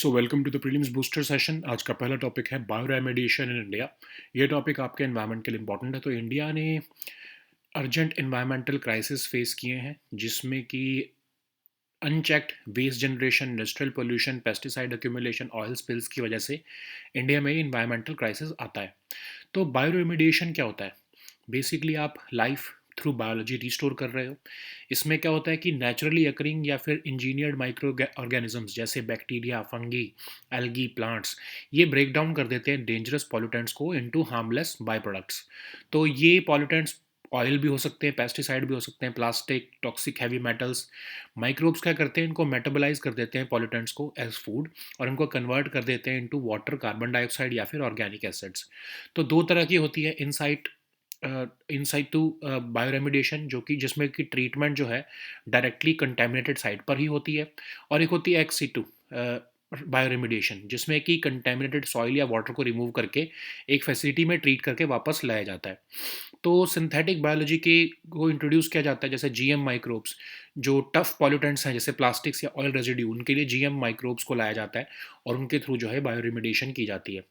So welcome to the prelims booster session. आज का पहला टॉपिक है बायो रेमेडिएशन इन इंडिया। ये टॉपिक आपके एनवायरनमेंट के लिए इंपॉर्टेंट है। तो इंडिया ने अर्जेंट एनवायरमेंटल क्राइसिस फेस किए हैं, जिसमें कि unchecked waste generation, industrial pollution, pesticide accumulation, oil spills की वजह से इंडिया में इन्वायरमेंटल क्राइसिस आता है। तो बायो रेमेडिएशन क्या होता है? बेसिकली आप लाइफ थ्रू बायोलॉजी रिस्टोर कर रहे हो। इसमें क्या होता है कि नेचुरली अकरिंग या फिर इंजीनियर्ड माइक्रो ऑर्गेनिजम्स जैसे बैक्टीरिया, फंगी, एल्गी, प्लांट्स, ये ब्रेक डाउन कर देते हैं डेंजरस पॉल्यूटेंट्स को इनटू हार्मलेस बाय प्रोडक्ट्स। तो ये पॉल्यूटेंट्स ऑयल भी हो सकते हैं, पेस्टिसाइड भी हो सकते हैं, plastic, toxic heavy metals. Microbes क्या करते हैं, इनको मेटाबोलाइज कर देते हैं पॉल्यूटेंट्स को एज फूड, और इनको कन्वर्ट कर देते हैं इनटू वाटर, कार्बन डाइऑक्साइड या फिर ऑर्गेनिक एसिड्स। तो दो तरह की होती है इनसाइट टू बायो रेमिडिएशन, जो कि जिसमें कि ट्रीटमेंट जो है डायरेक्टली कंटेमिनेटेड साइट पर ही होती है, और एक होती है एक्स सीटू बायो रेमिडिएशन, जिसमें कि कंटेमिनेटेड सॉइल या वाटर को रिमूव करके एक फैसिलिटी में ट्रीट करके वापस लाया जाता है। तो सिंथेटिक बायोलॉजी के को इंट्रोड्यूस किया जाता है, जैसे जीएम माइक्रोब्स, जो टफ पॉल्यूटेंट्स हैं जैसे प्लास्टिक्स या ऑयल रेजिड्यू, उनके लिए जीएम माइक्रोब्स को लाया जाता है और उनके थ्रू जो है बायो रेमिडिएशन की जाती है।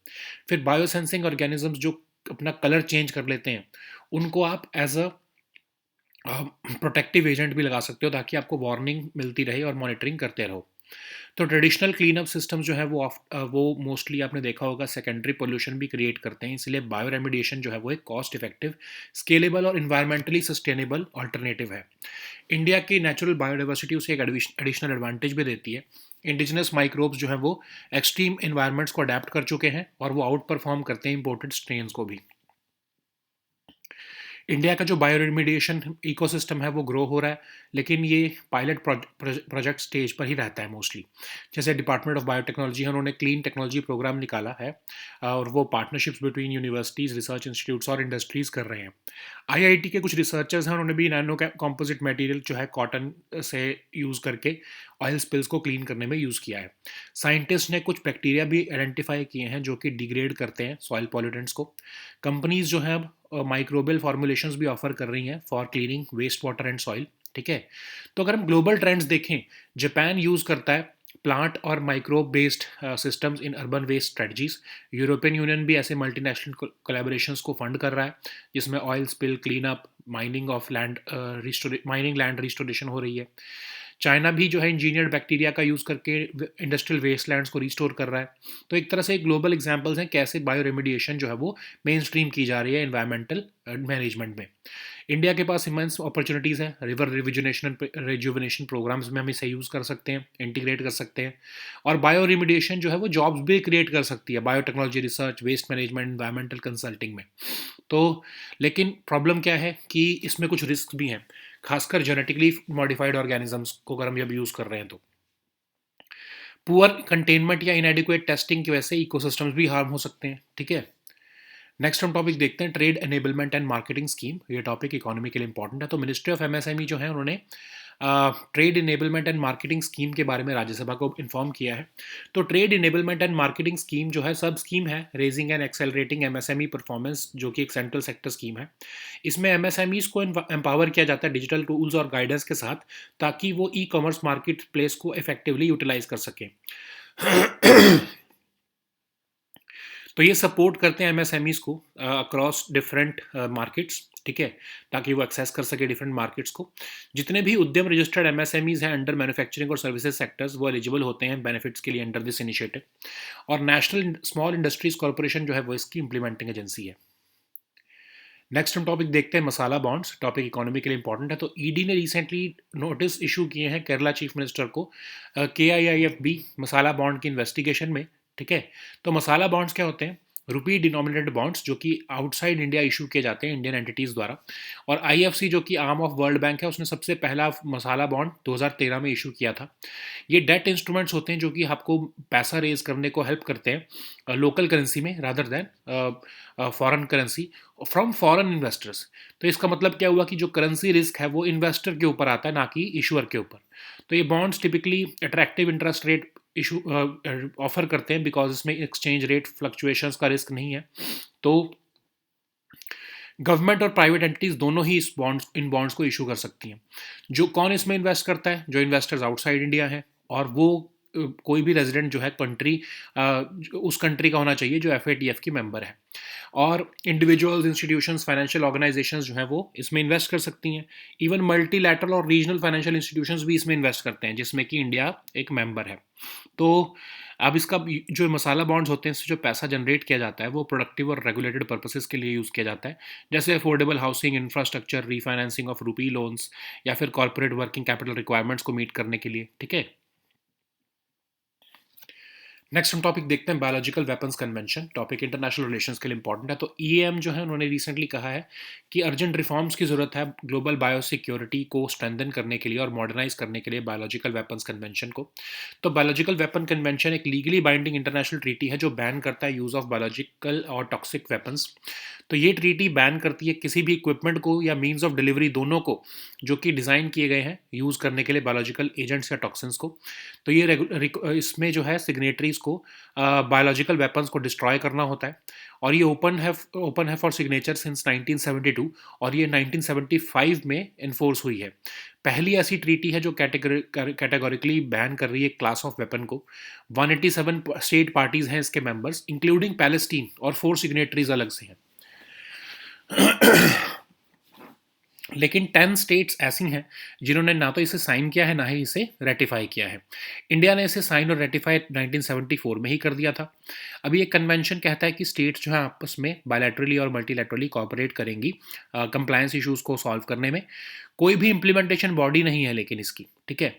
फिर बायोसेंसिंग ऑर्गेनिजम्स जो अपना कलर चेंज कर लेते हैं, उनको आप एज अ प्रोटेक्टिव एजेंट भी लगा सकते हो, ताकि आपको वार्निंग मिलती रहे और मॉनिटरिंग करते रहो। तो ट्रेडिशनल क्लीन अप सिस्टम्स जो है वो मोस्टली आपने देखा होगा सेकेंडरी पोल्यूशन भी क्रिएट करते हैं, इसलिए बायो रेमिडिएशन जो है वो एक कॉस्ट इफेक्टिव, स्केलेबल और इन्वायरमेंटली सस्टेनेबल अल्टरनेटिव है। इंडिया की नेचुरल बायोडाइवर्सिटी उसे एक एडिशनल एडवांटेज भी देती है। इंडिजिनस माइक्रोब्स जो है वो एक्सट्रीम इन्वायरमेंट्स को अडेप्ट कर चुके हैं और वो आउट परफॉर्म करते हैं इंपोर्टेड स्ट्रेन्स को भी। इंडिया का जो बायो रेमिडिएशन इकोसिस्टम है वो ग्रो हो रहा है, लेकिन ये पायलट प्रोजेक्ट स्टेज पर ही रहता है मोस्टली। जैसे डिपार्टमेंट ऑफ बायोटेक्नोलॉजी है, उन्होंने क्लीन टेक्नोलॉजी प्रोग्राम निकाला है, और वो partnerships between universities, research institutes और इंडस्ट्रीज़ कर रहे हैं। आईआईटी के कुछ रिसर्चर्स हैं, उन्होंने भी नैनो कॉम्पोजिट मटेरियल जो है कॉटन से यूज़ करके ऑयल स्पिल्स को क्लीन करने में यूज़ किया है। साइंटिस्ट ने कुछ बैक्टीरिया भी आइडेंटिफाई किए हैं जो कि डिग्रेड करते हैं सॉइल पॉल्यूटेंट्स को। कंपनीज जो है अब माइक्रोबियल फॉर्मुलेशंस भी ऑफर कर रही हैं for cleaning waste water and soil. ठीक है। तो अगर हम ग्लोबल ट्रेंड्स देखें, जापान यूज़ करता है प्लांट और microbe based systems in urban waste strategies. European Union भी ऐसे मल्टीनेशनल कोलैबोरेशंस को फंड कर रहा है, जिसमें oil spill clean up, mining land restoration हो रही है। चाइना भी जो है इंजीनियर्ड बैक्टीरिया का यूज़ करके इंडस्ट्रियल वेस्टलैंड्स को रिस्टोर कर रहा है। तो एक तरह से ग्लोबल एग्जांपल्स हैं कैसे बायो रेमिडिएशन जो है वो मेन स्ट्रीम की जा रही है एनवायरमेंटल मैनेजमेंट में। इंडिया के पास इमेंस अपॉर्चुनिटीज़ हैं, रिवर रिजुविनेशन प्रोग्राम्स में हम इसे यूज़ कर सकते हैं, इंटीग्रेट कर सकते हैं। और बायो रेमिडिएशन जो है वो जॉब्स भी क्रिएट कर सकती है, biotechnology research, waste management, environmental consulting में। तो लेकिन प्रॉब्लम क्या है कि इसमें कुछ रिस्क भी हैं, खासकर जेनेटिकली मॉडिफाइड ऑर्गेनिजम्स को अगर हम जब यूज़ कर रहे हैं तो पुअर कंटेनमेंट या इनएडिक्वेट टेस्टिंग की वजह से इकोसिस्टम्स भी हार्म हो सकते हैं। ठीक है। नेक्स्ट हम टॉपिक देखते हैं trade enablement and marketing scheme. ये टॉपिक इकोनॉमी के लिए इंपॉर्टेंट है। तो मिनिस्ट्री ऑफ एमएसएमई जो है उन्होंने trade enablement and marketing scheme के बारे में राज्यसभा को इन्फॉर्म किया है। तो trade enablement and marketing scheme जो है सब स्कीम है raising and accelerating MSME performance, जो कि एक सेंट्रल सेक्टर स्कीम है। इसमें एमएसएमईज को एम्पावर किया जाता है डिजिटल टूल्स और गाइडेंस के साथ, ताकि वो ई कॉमर्स मार्केट प्लेस को इफेक्टिवली यूटिलाइज कर सकें। तो ये सपोर्ट करते हैं एमएसएमईज को अक्रॉस डिफरेंट मार्केट्स। ठीक है। ताकि वो एक्सेस कर सके डिफरेंट मार्केट्स को। जितने भी उद्यम रजिस्टर्ड एमएसएमईज हैं अंडर मैन्युफैक्चरिंग और सर्विसेज सेक्टर्स, वो एलिजिबल होते हैं बेनिफिट्स के लिए अंडर दिस इनिशिएटिव। और नेशनल स्मॉल इंडस्ट्रीज कॉर्पोरेशन जो है वो इसकी इंप्लीमेंटिंग एजेंसी है। नेक्स्ट हम टॉपिक देखते हैं मसाला बॉन्ड्स। टॉपिक इकोनॉमी के लिए इंपॉर्टेंट है। तो ईडी ने रिसेंटली नोटिस इशू किए हैं केरला चीफ मिनिस्टर को केआईआईएफबी मसाला बॉन्ड की इन्वेस्टिगेशन में। ठीक है। तो मसाला बॉन्ड्स क्या होते हैं? रुपी डिनोमिनेटेड बॉन्ड्स जो कि आउटसाइड इंडिया इशू किए जाते हैं इंडियन एंटिटीज़ द्वारा। और आईएफसी जो कि आर्म ऑफ वर्ल्ड बैंक है, उसने सबसे पहला मसाला बॉन्ड 2013 में इशू किया था। ये डेट इंस्ट्रूमेंट्स होते हैं जो कि आपको पैसा रेज करने को हेल्प करते हैं लोकल करेंसी में rather than foreign currency from foreign investors. तो इसका मतलब क्या हुआ कि जो करेंसी रिस्क है वो इन्वेस्टर के ऊपर आता है, ना कि इशूअर के ऊपर। तो ये bonds typically attractive interest rate issue offer करते हैं, बिकॉज इसमें एक्सचेंज रेट फ्लक्चुएशंस का रिस्क नहीं है। तो गवर्नमेंट और प्राइवेट एंटिटीज दोनों ही इन बॉन्ड्स को इशू कर सकती हैं। जो कौन इसमें इन्वेस्ट करता है? जो इन्वेस्टर्स आउटसाइड इंडिया हैं, और वो कोई भी रेजिडेंट जो है कंट्री उस कंट्री का होना चाहिए जो FATF की मेंबर है। और इंडिविजुअल्स, इंस्टीट्यूशंस, फाइनेंशियल ऑर्गेनाइजेशंस जो हैं वो इसमें इन्वेस्ट कर सकती हैं। इवन मल्टीलैटरल और रीजनल फाइनेंशियल इंस्टीट्यूशंस भी इसमें इन्वेस्ट करते हैं, जिसमें कि इंडिया एक मेंबर है। तो अब इसका जो मसाला बॉन्ड्स होते हैं, इससे जो पैसा जनरेट किया जाता है वो प्रोडक्टिव और रेगुलेटेड पर्पसेस के लिए यूज़ किया जाता है, जैसे affordable housing, infrastructure, refinancing of rupee loans, या फिर कॉर्पोरेट वर्किंग कैपिटल रिक्वायरमेंट्स को मीट करने के लिए। ठीक है। नेक्स्ट हम टॉपिक देखते हैं biological weapons convention. Topic international relations के लिए इंपॉर्टेंट है। तो ईएम जो है उन्होंने रिसेंटली कहा है कि अर्जेंट रिफॉर्म्स की ज़रूरत है ग्लोबल बायो सिक्योरिटी को स्ट्रेंथन करने के लिए और मॉडर्नाइज करने के लिए बायोलॉजिकल वेपन्स कन्वेंशन को। तो बायोलॉजिकल वेपन कन्वेंशन एक लीगली बाइंडिंग इंटरनेशनल ट्रीटी है जो बैन करता है यूज़ ऑफ बायोलॉजिकल और टॉक्सिक वेपन्स। तो ये ट्रीटी बैन करती है किसी भी इक्विपमेंट को या मीन्स ऑफ डिलीवरी दोनों को जो कि डिज़ाइन किए गए हैं यूज़ करने के लिए बायोलॉजिकल एजेंट्स या टॉक्सिन्स को। तो ये इसमें जो है सिग्नेटरीज को बायोलॉजिकल वेपन्स को डिस्ट्रॉय करना होता है, और ये ओपन है फॉर सिग्नेचर सिंस 1972, और ये 1975 में इन्फोर्स हुई है। पहली ऐसी ट्रीटी है जो कैटेगोरिकली बैन कर रही है क्लास ऑफ वेपन को। 187 स्टेट पार्टीज हैं इसके मेंबर्स, इंक्लूडिंग पैलेस्टीन, और 4 सिग्नेटरीज अलग से हैं। लेकिन 10 स्टेट्स ऐसी हैं जिन्होंने ना तो इसे साइन किया है ना ही इसे रेटिफाई किया है। इंडिया ने इसे साइन और रेटिफाई 1974 में ही कर दिया था। अभी ये कन्वेंशन कहता है कि स्टेट्स जो है आपस में बायलैटरली और मल्टीलैटरली कोऑपरेट करेंगी कंप्लायंस इश्यूज को सॉल्व करने में। कोई भी इम्प्लीमेंटेशन बॉडी नहीं है लेकिन इसकी, ठीक है।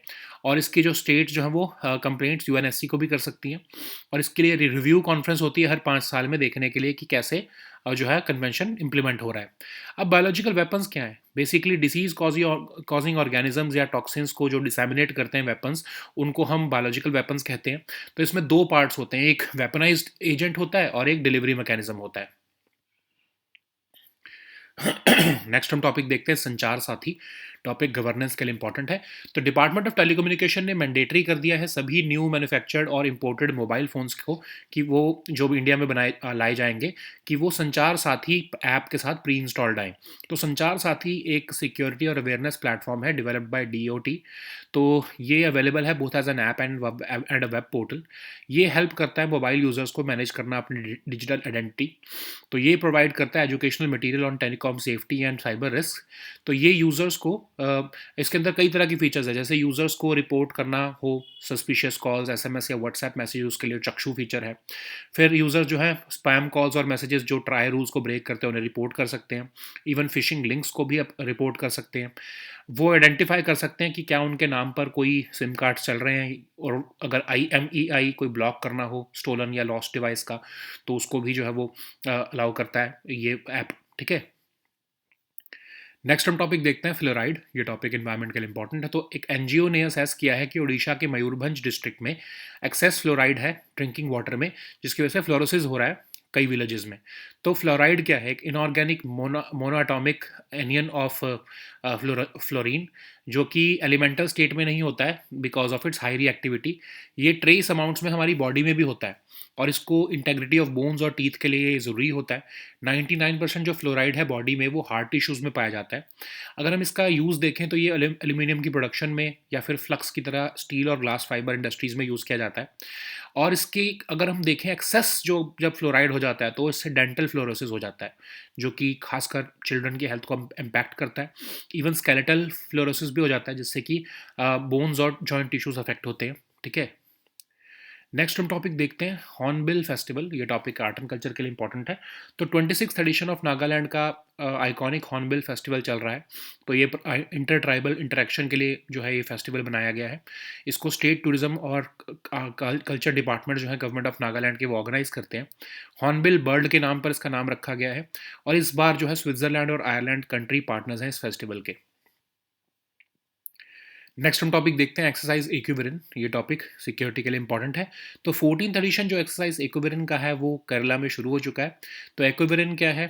और इसकी जो स्टेट्स जो है वो कंप्लेंट्स UNSC को भी कर सकती हैं, और इसके लिए रिव्यू कॉन्फ्रेंस होती है हर 5 साल में देखने के लिए कि कैसे जो है कन्वेंशन इंप्लीमेंट हो रहा है। अब बायोलॉजिकल वेपन्स क्या है? बेसिकली डिसीज कॉजिंग ऑर्गेनिजम्स या टॉक्सिन्स को जो डिसैमिनेट करते हैं वेपन्स, उनको हम बायोलॉजिकल वेपन्स कहते हैं। तो इसमें 2 पार्ट्स होते हैं, एक वेपनाइज्ड एजेंट होता है और एक डिलीवरी मैकेनिज्म होता है। नेक्स्ट हम टॉपिक देखते हैं संचार साथी। टॉपिक गवर्नेंस के लिए इंपॉर्टेंट है। तो डिपार्टमेंट ऑफ टेलीकम्युनिकेशन ने मैंडेटरी कर दिया है सभी न्यू मैन्युफैक्चर्ड और इंपोर्टेड मोबाइल फ़ोन्स को कि वो जो भी इंडिया में लाए जाएंगे कि वो संचार साथी ऐप के साथ प्री इंस्टॉल्ड आए। तो संचार साथी एक सिक्योरिटी और अवेयरनेस प्लेटफॉर्म है डिवेलप्ड बाय DOT। तो ये अवेलेबल है both as an app and a web portal. ये हेल्प करता है मोबाइल यूज़र्स को मैनेज करना अपनी डिजिटल आइडेंटिटी। तो ये प्रोवाइड करता है educational material on telecom safety and cyber risk. तो ये यूज़र्स को इसके अंदर कई तरह की फीचर्स है, जैसे यूज़र्स को रिपोर्ट करना हो सस्पिशियस कॉल्स, SMS या व्हाट्सएप मैसेज, के लिए चक्षु फीचर है। फिर यूज़र जो है स्पैम कॉल्स और मैसेजेस जो ट्राई रूल्स को ब्रेक करते हैं उन्हें रिपोर्ट कर सकते हैं। इवन फिशिंग लिंक्स को भी रिपोर्ट कर सकते हैं। वो आइडेंटिफाई कर सकते हैं कि क्या उनके नाम पर कोई सिम कार्ड चल रहे हैं, और अगर IMEI कोई ब्लॉक करना हो स्टोलन या लॉस्ट डिवाइस का, तो उसको भी जो है वो अलाउ करता है ये ऐप, ठीक है। नेक्स्ट हम टॉपिक देखते हैं फ्लोराइड। ये टॉपिक एनवायरनमेंट के लिए इंपॉर्टेंट है। तो एक NGO ने असेस किया है कि उड़ीसा के मयूरभंज डिस्ट्रिक्ट में एक्सेस फ्लोराइड है ड्रिंकिंग वाटर में, जिसकी वजह से फ्लोरोसिस हो रहा है कई विलेजेस में। तो फ्लोराइड क्या है? एक inorganic monoatomic anion of fluorine, जो कि एलिमेंटल स्टेट में नहीं होता है because of its high reactivity. ये ट्रेस अमाउंट्स में हमारी बॉडी में भी होता है, और इसको इंटेग्रिटी ऑफ बोन्स और टीथ के लिए ज़रूरी होता है। 99% जो फ्लोराइड है बॉडी में वो हार्ट टिश्यूज़ में पाया जाता है। अगर हम इसका यूज़ देखें तो ये एल्यूमिनियम की प्रोडक्शन में या फिर फ्लक्स की तरह स्टील और ग्लास फाइबर इंडस्ट्रीज़ में यूज़ किया जाता है। और इसकी अगर हम देखें एक्सेस जो जब फ्लोराइड हो जाता है तो इससे डेंटल फ्लोरोसिस हो जाता है, जो कि खासकर चिल्ड्रन की हेल्थ को इम्पैक्ट करता है। इवन स्केलेटल फ्लोरोसिस भी हो जाता है, जिससे कि बोन्स और जॉइंट टिश्यूज अफेक्ट होते हैं, ठीक है। नेक्स्ट हम टॉपिक देखते हैं हॉर्नबिल फेस्टिवल। ये टॉपिक आर्ट एंड कल्चर के लिए इंपॉर्टेंट है। तो 26th एडिशन ऑफ नागालैंड का आइकॉनिक हॉर्नबिल फेस्टिवल चल रहा है। तो ये इंटर ट्राइबल इंटरेक्शन के लिए जो है ये फेस्टिवल बनाया गया है। इसको स्टेट टूरिज्म और कल्चर डिपार्टमेंट जो है गवर्नमेंट ऑफ नागालैंड के वो ऑर्गेनाइज करते हैं। हॉर्नबिल बर्ड के नाम पर इसका नाम रखा गया है, और इस बार जो है स्विट्जरलैंड और आयरलैंड कंट्री पार्टनर्स हैं इस फेस्टिवल के। नेक्स्ट हम टॉपिक देखते हैं एक्सरसाइज एक्विबरिन। ये टॉपिक सिक्योरिटी के लिए इंपॉर्टेंट है। तो 14th एडिशन जो एक्सरसाइज एक्विबरिन का है वो केरला में शुरू हो चुका है। तो एक्विबरिन क्या है?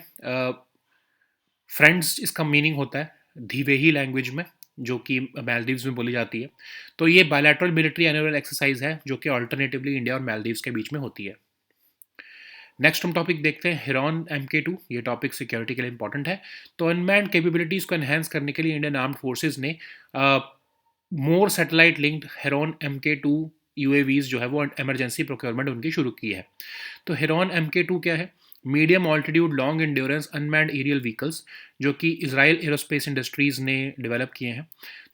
फ्रेंड्स इसका मीनिंग होता है धीवेही लैंग्वेज में, जो कि मालदीव्स में बोली जाती है। तो ये बायलैटरल मिलिट्री एनुअल एक्सरसाइज है जो कि अल्टरनेटिवली इंडिया और मालदीव्स के बीच में होती है। नेक्स्ट हम टॉपिक देखते हैं हिरॉन MK2। ये टॉपिक सिक्योरिटी के लिए इंपॉर्टेंट है। तो अनमैन्ड कैपेबिलिटीज़ को एनहेंस करने के लिए इंडियन आर्म्ड फोर्सेज ने more satellite linked Heron MK2 UAVs जो है वो इमरजेंसी प्रोक्योरमेंट उनकी शुरू की है। तो हेरॉन MK2 क्या है? Medium altitude long endurance unmanned aerial vehicles, जो कि इसराइल एरोस्पेस इंडस्ट्रीज ने डेवलप किए हैं।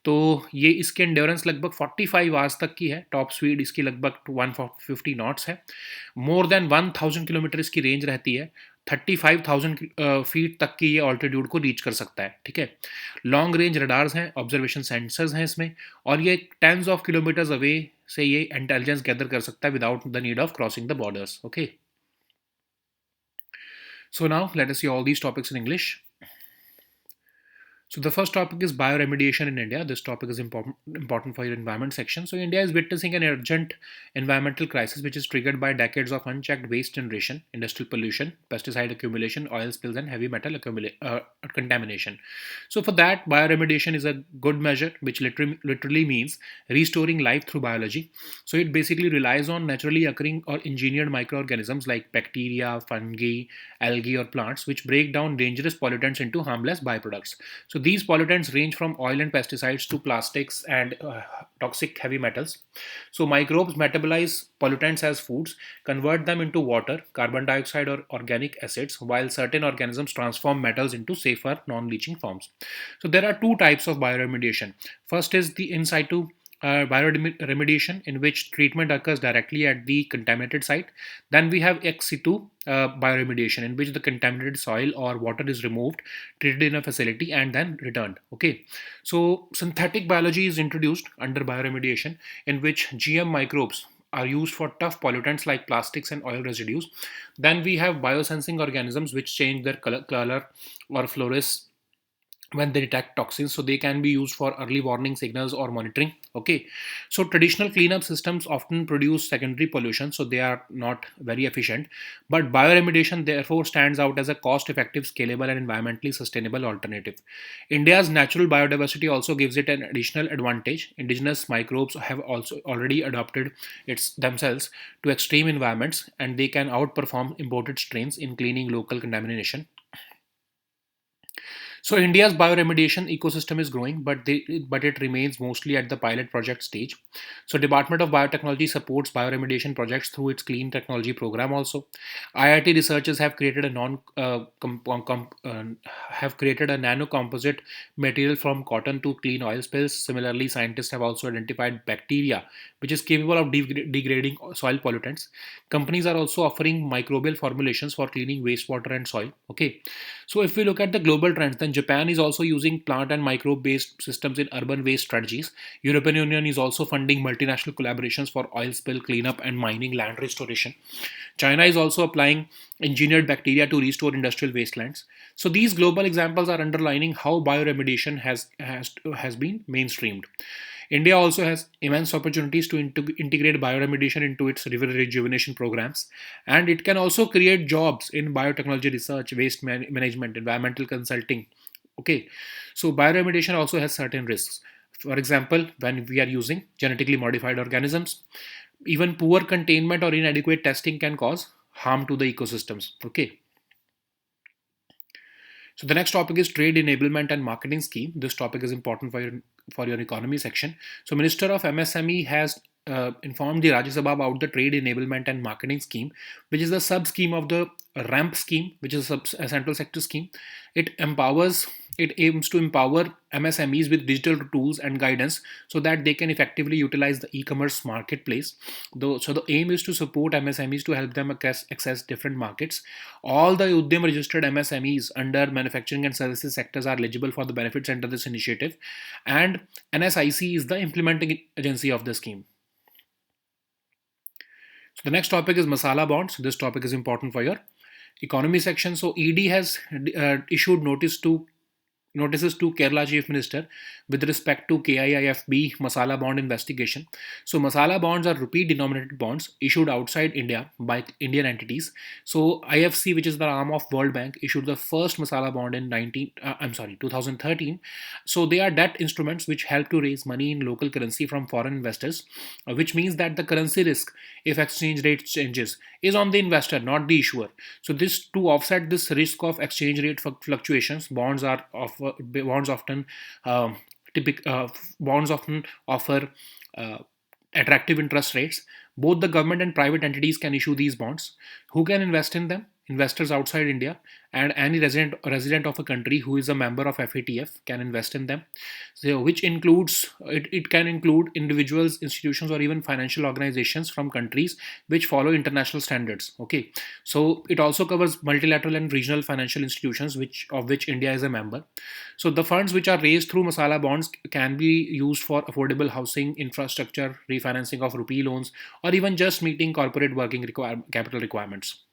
तो ये इसके एंड्योरेंस लगभग 45 आवर्स तक की है। टॉप स्पीड इसकी लगभग 150 नॉट्स है। मोर देन 1000 किलोमीटर इसकी रेंज रहती है। 35,000 फीट तक की ये ऑल्टीट्यूड को रीच कर सकता है। ठीक है। लॉन्ग रेंज रडार्स हैं, ऑब्जर्वेशन सेंसर्स हैं इसमें, और ये टेंस ऑफ किलोमीटर्स अवे से ये इंटेलिजेंस गैदर कर सकता है without the need of crossing the borders. Okay, so now let us see all these topics in English. So the first topic is bioremediation in India. This topic is important for your environment section. So India is witnessing an urgent environmental crisis which is triggered by decades of unchecked waste generation, industrial pollution, pesticide accumulation, oil spills, and heavy metal contamination. So for that, bioremediation is a good measure, which literally means restoring life through biology. So it basically relies on naturally occurring or engineered microorganisms like bacteria, fungi, algae, or plants, which break down dangerous pollutants into harmless byproducts. So these pollutants range from oil and pesticides to plastics and toxic heavy metals. So microbes metabolize pollutants as foods, convert them into water, carbon dioxide, or organic acids, while certain organisms transform metals into safer, non-leaching forms. So there are two types of bioremediation. First is the in situ bioremediation, in which treatment occurs directly at the contaminated site. Then we have ex situ bioremediation, in which the contaminated soil or water is removed, treated in a facility, and then returned. Okay, so synthetic biology is introduced under bioremediation, in which GM microbes are used for tough pollutants like plastics and oil residues. Then we have biosensing organisms which change their color or fluoresce when they detect toxins, so they can be used for early warning signals or monitoring. Okay, so traditional cleanup systems often produce secondary pollution, so they are not very efficient, but bioremediation therefore stands out as a cost effective, scalable, and environmentally sustainable alternative. India's natural biodiversity also gives it an additional advantage. Indigenous microbes have also already adapted its themselves to extreme environments, and they can outperform imported strains in cleaning local contamination. So India's bioremediation ecosystem is growing, but it remains mostly at the pilot project stage. So Department of Biotechnology supports bioremediation projects through its Clean Technology program. Also, IIT researchers have created a have created a nano composite material from cotton to clean oil spills. Similarly, scientists have also identified bacteria which is capable of degrading soil pollutants. Companies are also offering microbial formulations for cleaning wastewater and soil. Okay, so if we look at the global trends, then Japan is also using plant and microbe-based systems in urban waste strategies. European Union is also funding multinational collaborations for oil spill cleanup and mining land restoration. China is also applying engineered bacteria to restore industrial wastelands. So these global examples are underlining how bioremediation has been mainstreamed. India also has immense opportunities to integrate bioremediation into its river rejuvenation programs, and it can also create jobs in biotechnology research, waste management, environmental consulting. Okay, so bioremediation also has certain risks. For example, when we are using genetically modified organisms, even poor containment or inadequate testing can cause harm to the ecosystems. Okay, so the next topic is trade enablement and marketing scheme. This topic is important for your economy section. So Minister of MSME has informed the Rajya Sabha about the trade enablement and marketing scheme, which is a sub scheme of the RAMP scheme, which is a central sector scheme. It empowers it aims to empower MSMEs with digital tools and guidance so that they can effectively utilize the e-commerce marketplace. So the aim is to support MSMEs to help them access different markets. All the Udyam registered MSMEs under manufacturing and services sectors are eligible for the benefits under this initiative, and NSIC is the implementing agency of the scheme. So the next topic is masala bonds. This topic is important for your economy section. So ED has issued notices to Kerala Chief Minister with respect to KIIFB Masala Bond investigation. So Masala bonds are rupee denominated bonds issued outside India by Indian entities. So IFC, which is the arm of World Bank, issued the first Masala bond in 2013. So they are debt instruments which help to raise money in local currency from foreign investors, which means that the currency risk, if exchange rate changes, is on the investor, not the issuer. So this to offset this risk of exchange rate fluctuations, bonds often offer attractive interest rates. Both the government and private entities can issue these bonds. Who can invest in them? Investors outside India and any resident of a country who is a member of FATF can invest in them. So, which includes it can include individuals, institutions, or even financial organizations from countries which follow international standards. Okay, so it also covers multilateral and regional financial institutions, which India is a member. So the funds which are raised through masala bonds can be used for affordable housing, infrastructure, refinancing of rupee loans, or even just meeting corporate working capital requirements.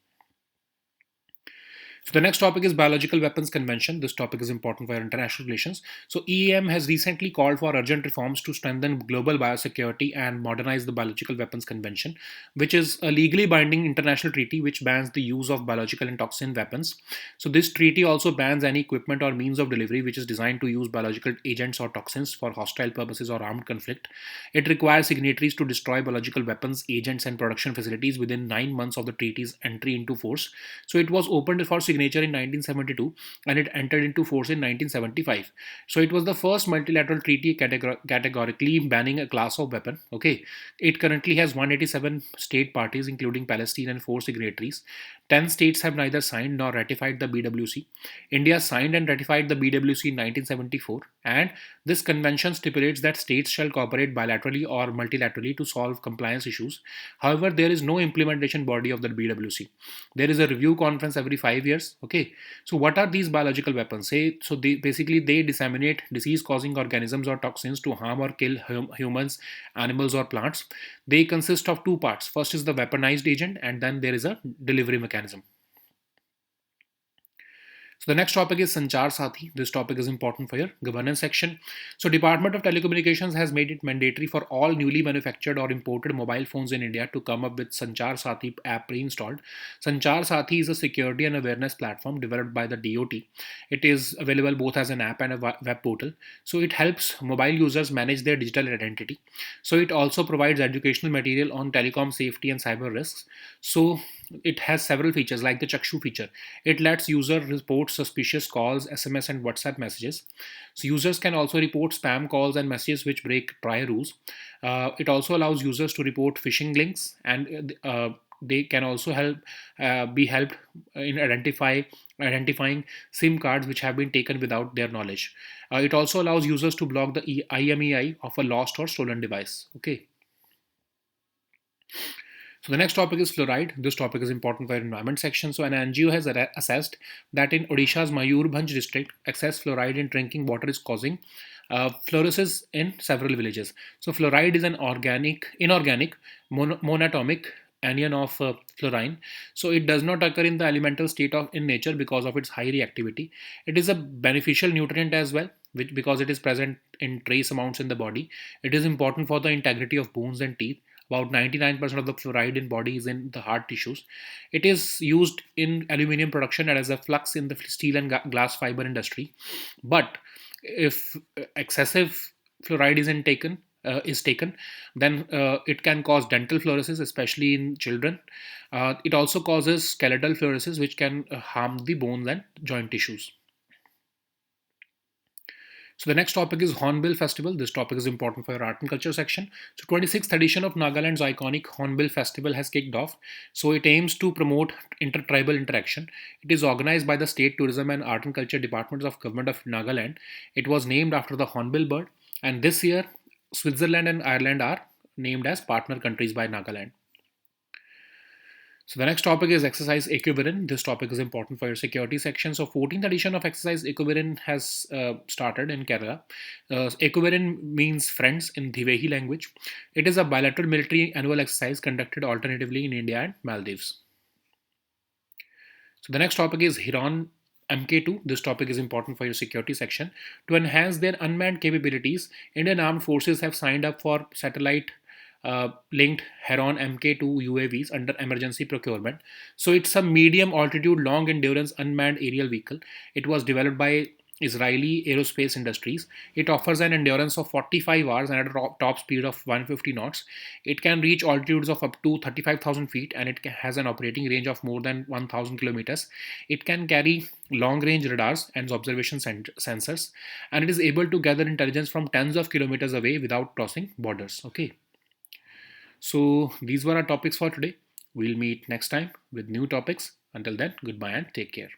So the next topic is Biological Weapons Convention. This topic is important for international relations. So EAM has recently called for urgent reforms to strengthen global biosecurity and modernize the Biological Weapons Convention, which is a legally binding international treaty which bans the use of biological and toxin weapons. So this treaty also bans any equipment or means of delivery which is designed to use biological agents or toxins for hostile purposes or armed conflict. It requires signatories to destroy biological weapons, agents, and production facilities within 9 months of the treaty's entry into force. So it was opened for signature in 1972 and it entered into force in 1975. So it was the first multilateral treaty categorically banning a class of weapon. Okay, it currently has 187 state parties, including Palestine, and 4 signatories. 10 states have neither signed nor ratified the BWC. India signed and ratified the BWC in 1974, and this convention stipulates that states shall cooperate bilaterally or multilaterally to solve compliance issues. However, there is no implementation body of the BWC. There is a review conference every 5 years. Okay, so what are these biological weapons? They disseminate disease-causing organisms or toxins to harm or kill humans, animals, or plants. They consist of two parts. First is the weaponized agent, and then there is a delivery mechanism. So the next topic is Sanchar Sathi. This topic is important for your governance section. So Department of Telecommunications has made it mandatory for all newly manufactured or imported mobile phones in India to come up with Sanchar Sathi app pre-installed. Sanchar Sathi is a security and awareness platform developed by the DOT. It is available both as an app and a web portal. So it helps mobile users manage their digital identity. So it also provides educational material on telecom safety and cyber risks. So it has several features like the Chakshu feature. It lets user report suspicious calls, SMS, and WhatsApp messages. So users can also report spam calls and messages which break prior rules. It also allows users to report phishing links, and they can also be helped in identifying SIM cards which have been taken without their knowledge. It also allows users to block the IMEI of a lost or stolen device. Okay. So the next topic is fluoride. This topic is important for environment section. So an NGO has assessed that in Odisha's Mayurbhanj district, excess fluoride in drinking water is causing fluorosis in several villages. So fluoride is an inorganic, monatomic anion of fluorine. So it does not occur in the elemental state of in nature because of its high reactivity. It is a beneficial nutrient as well, which because it is present in trace amounts in the body. It is important for the integrity of bones and teeth. About 99% of the fluoride in body is in the hard tissues. It is used in aluminium production and as a flux in the steel and glass fiber industry. But if excessive fluoride is taken, then it can cause dental fluorosis, especially in children. It also causes skeletal fluorosis, which can harm the bones and joint tissues. So the next topic is Hornbill Festival. This topic is important for your art and culture section. So 26th edition of Nagaland's iconic Hornbill Festival has kicked off. So it aims to promote intertribal interaction. It is organized by the State Tourism and Art and Culture Departments of Government of Nagaland. It was named after the hornbill bird, and this year Switzerland and Ireland are named as partner countries by Nagaland. So the next topic is Exercise Equivalent. This topic is important for your security section. So 14th edition of Exercise Equivalent has started in Kerala. Equivalent means friends in Dhivehi language. It is a bilateral military annual exercise conducted alternatively in India and Maldives. So the next topic is Hiran MK2. This topic is important for your security section. To enhance their unmanned capabilities, Indian Armed Forces have signed up for satellite linked Heron MK2 UAVs under emergency procurement. So it's a medium altitude, long endurance unmanned aerial vehicle. It was developed by Israeli Aerospace Industries. It offers an endurance of 45 hours and at a top speed of 150 knots. It can reach altitudes of up to 35,000 feet and it has an operating range of more than 1,000 kilometers. It can carry long range radars and observation sensors, and it is able to gather intelligence from tens of kilometers away without crossing borders. Okay. So these were our topics for today. We'll meet next time with new topics. Until then, goodbye and take care.